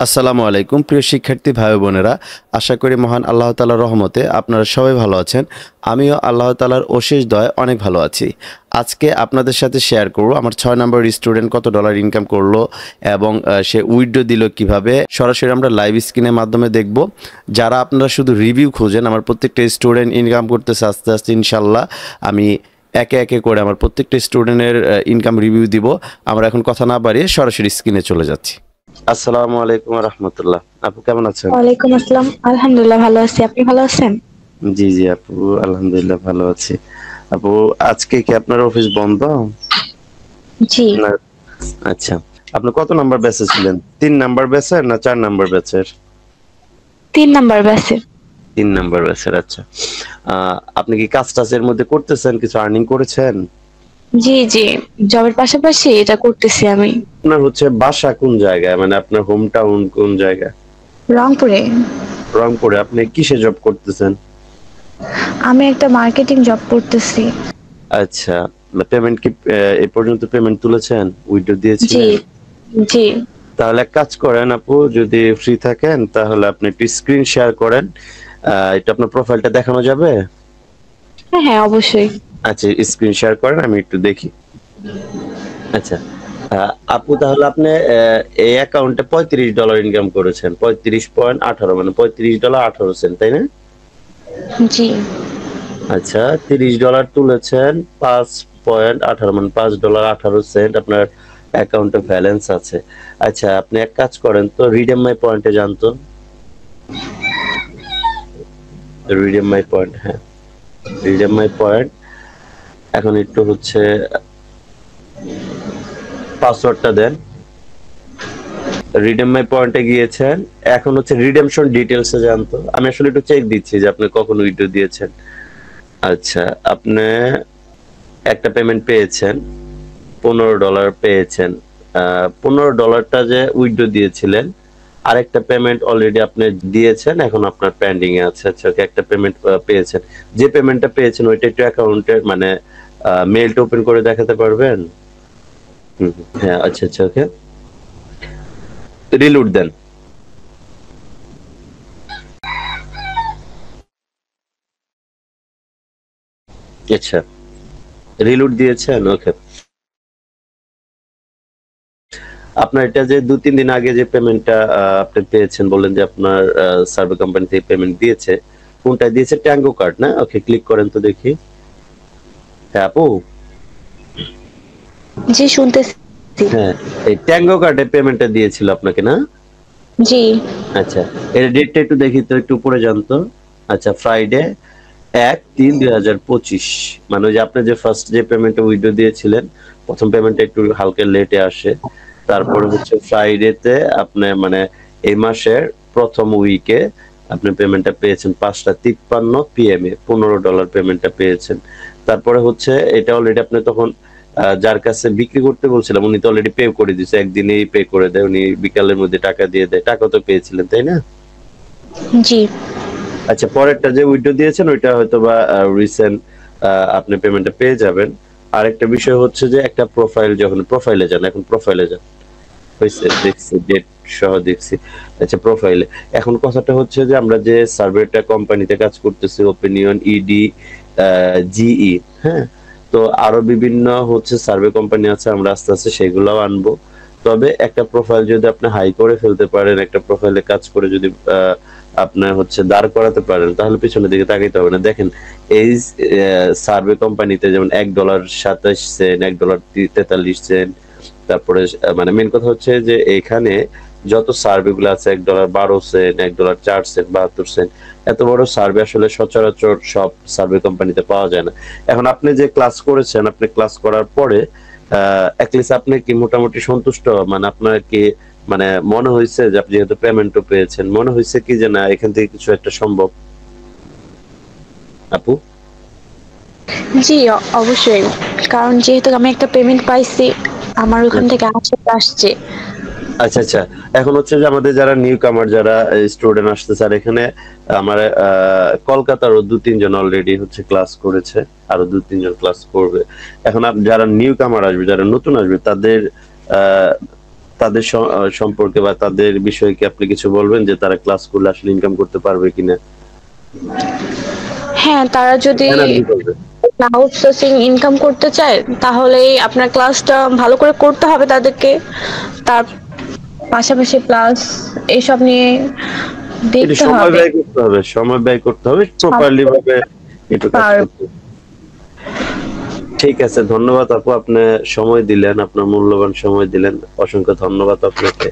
আসসালামু আলাইকুম প্রিয় শিক্ষার্থী ভাই ও বোনেরা, আশা করি মহান আল্লাহ তাআলার রহমতে আপনারা সবাই ভালো আছেন। আমিও আল্লাহ তাআলার অশেষ দয়ায় অনেক ভালো আছি। আজকে আপনাদের সাথে শেয়ার করব আমার 6 নম্বর স্টুডেন্ট কত ডলার ইনকাম করলো এবং সে উইথড্র দিল কিভাবে। সরাসরি আমরা লাইভ স্ক্রিনের মাধ্যমে দেখব। যারা আপনারা শুধু রিভিউ খোঁজেন, আমার প্রত্যেকটা স্টুডেন্ট ইনকাম করতেছে আস্তে আস্তে ইনশাল্লাহ। আমি একে একে করে আমার প্রত্যেকটা স্টুডেন্টের ইনকাম রিভিউ দিব। আমরা এখন কথা না বাড়িয়ে সরাসরি স্ক্রিনে চলে যাচ্ছি। আসসালামু আলাইকুম ওয়া রাহমাতুল্লাহ। আপু কেমন আছেন? ওয়ালাইকুম আসসালাম। আলহামদুলিল্লাহ ভালো আছি। আপনি ভালো আছেন? জি জি আপু, আলহামদুলিল্লাহ ভালো আছি। আপু, আজকে কি আপনার অফিস বন্ধ? জি। না। আচ্ছা, আপনি কত নাম্বার ব্যাচে ছিলেন? 3 নাম্বার ব্যাচের না 4 নাম্বার ব্যাচের? 3 নাম্বার ব্যাচে। 3 নাম্বার ব্যাচের। আচ্ছা, আপনি কি কাজ টাজের মধ্যে করতেছেন, কিছু আর্নিং করেছেন? জি জি, জবের পাশাপাশি এটা করতেছি আমি। আপনার হচ্ছে বাসা কোন জায়গায়, মানে আপনার হোম টাউন কোন জায়গায়? রংপুরে। রংপুরে। আপনি কিসে জব করতেছেন? আমি একটা মার্কেটিং জব করতেছি। আচ্ছা, পেমেন্ট কি এই পর্যন্ত পেমেন্ট তুলেছেন, উইথড্র জি দিয়েছিলেন? জি। তাহলে এক কাজ করেন আপু, যদি ফ্রি থাকেন তাহলে আপনি একটু স্ক্রিন শেয়ার করেন। এটা আপনার প্রোফাইলটা দেখানো যাবে? হ্যাঁ হ্যাঁ, অবশ্যই। আচ্ছা, স্ক্রিন শেয়ার করেন, আমি একটু দেখি। আচ্ছা, আপু তাহলে আপনি এই অ্যাকাউন্টে $35 ইনকাম করেছেন, 35.18, মানে $35.18, তাই না? জি। আচ্ছা, $30 তুলেছেন, 5.18, মানে $5.18 আপনার অ্যাকাউন্টে ব্যালেন্স আছে। আচ্ছা, আপনি এক কাজ করেন তো, রিডেম মাই পয়েন্টে যান তো। রিডেম মাই পয়েন্ট, হ্যাঁ, রিডেম মাই পয়েন্ট। এখন একটু হচ্ছে পাসওয়ার্ডটা দেন। রিডেম মাই পয়েন্টে গিয়েছেন, এখন হচ্ছে রিডেমশন ডিটেইলসে যান তো। আমি আসলে একটু চেক দিচ্ছি যে আপনি কখন উইথড্র দিয়েছেন। আচ্ছা, আপনি একটা পেমেন্ট পেয়েছেন, $15 পেয়েছেন। $15টা যে উইথড্র দিয়েছিলেন, আরেকটা পেমেন্ট অলরেডি আপনি দিয়েছেন, এখন আপনার পেন্ডিং এ আছে। আচ্ছা, ওকে, একটা পেমেন্ট পেয়েছেন। যে পেমেন্টটা পেয়েছেন ওইটা একটু অ্যাকাউন্টের মানে মেইলটা ওপেন করে দেখাতে পারবেন? হ্যাঁ, আচ্ছা আচ্ছা, ওকে, রিলোড দেন। আচ্ছা, রিলোড দিয়েছেন, ওকে। আপনার এটা যে 2-3 দিন আগে যে পেমেন্টটা আপনি পেয়েছেন, বললেন যে আপনার সার্ভে কোম্পানি থেকে পেমেন্ট দিয়েছে, কোনটা দিয়েছে? ট্যাঙ্গো কার্ড না? ওকে, ক্লিক করেন তো দেখি। হ্যাঁ আপু। জি, শুনতেছি। হ্যাঁ, এই ট্যাঙ্গো কার্ডে পেমেন্টটা দিয়েছিল আপনাকে না? জি। আচ্ছা, এর ডেটটা একটু দেখি তো, একটু উপরে যান তো। আচ্ছা, ফ্রাইডে 1/3/2025, মানে ওই যে আপনি যে ফার্স্ট যে পেমেন্টটা উইথড্র দিয়েছিলেন, প্রথম পেমেন্টটা একটু হালকা লেটে আসে। তারপরে হচ্ছে ফ্রাইডেতে আপনি মানে এই মাসের প্রথম উইকে আপনি পেমেন্টটা পেয়েছেন 5:53 PM এ $15 পেমেন্টটা পেয়েছেন। তারপরে হচ্ছে এটা অলরেডি আপনি তখন যার কাছে বিক্রি করতে বলছিলাম উনি তো অলরেডি পে করে দিয়েছে, একদিনেই পে করে দেয় উনি, বিকালের মধ্যে টাকা দিয়ে দেয়। টাকা তো পেয়েছিলেন, তাই না? জি। আচ্ছা, পরেরটা যে উইথড্র দিয়েছেন ওইটা হয়তোবা রিসেন্ট আপনি পেমেন্টটা পেয়ে যাবেন। আরেকটা বিষয় হচ্ছে যে একটা প্রোফাইল, যখন প্রোফাইলে যান, এখন প্রোফাইলে যান, হয়েছে, দেখছি ডেট সহ দেখছি। আচ্ছা, প্রোফাইলে এখন কথাটা হচ্ছে যে আমরা যে সার্ভেটা কোম্পানিতে কাজ করতেছি, ওপিনিয়ন, ইডি, জিই, হ্যাঁ, তো আরো বিভিন্ন হচ্ছে সার্ভে কোম্পানি আছে, আমরা আস্তে আস্তে সেগুলোও আনবো। তবে একটা প্রোফাইল যদি আপনি হাই করে ফেলতে পারেন, একটা প্রোফাইলে কাজ করে যদি আপনার হচ্ছে দাঁড় করাতে পারেন, তাহলে পিছনের দিকে তাকাইতে হবে না। দেখেন, এই সার্ভে কোম্পানিতে যেমন $1.27, $1.43, তারপরে মানে মেন কথা হচ্ছে যে এখানে যত সার্ভে গুলো আছে, $1.12, $1.04, 72 সেন্ট, এত বড় সার্ভে আসলে সচরাচর সব সার্ভে কোম্পানিতে পাওয়া যায় না। এখন আপনি যে ক্লাস করেছেন, আপনি ক্লাস করার পরে অ্যাটলিস্ট আপনি কি মোটামুটি সন্তুষ্ট? মানে আপনার কি মানে মনে হয়েছে যে আপনি যেহেতু পেমেন্টও পেয়েছেন, মনে হয়েছে কি যে না এখান থেকে কিছু একটা সম্ভব আপু? জি, অবশ্যই। কারণ যেহেতু আমি একটা পেমেন্ট পাইছি, আমার ওখান থেকে আশা আসছে। আচ্ছা আচ্ছা, এখন হচ্ছে যে আমাদের যারা নিউ কামার, যারা স্টুডেন্ট আসতেছে, আর এখানে আমার কলকাতারও 2-3 জন অলরেডি হচ্ছে ক্লাস করেছে, আরো 2-3 জন ক্লাস করবে। এখন যারা নিউ কামার আসবে, যারা নতুন আসবে, তাদের তাদের সম্পর্কে বা তাদের বিষয়ে কি আপনি কিছু বলবেন যে তারা ক্লাস করলে আসলে ইনকাম করতে পারবে কিনা? হ্যাঁ, তারা যদি হ্যাঁ না ভুল বলবেন? আউটসোর্সিং ইনকাম করতে চায় তাহলে আপনার ক্লাসটা ভালো করে করতে হবে তাদেরকে। তার পাশাপাশি প্লাস এসব নিয়ে একটু দেখতে সময় হবে। ব্যয় করতে হবে, সময় ব্যয় করতে হবে, প্রপারলি ভাবে একটু কাজ আর করতে হবে। ঠিক আছে, ধন্যবাদ আপু, আপনি সময় দিলেন, আপনার মূল্যবান সময় দিলেন, অসংখ্য ধন্যবাদ আপনাকে।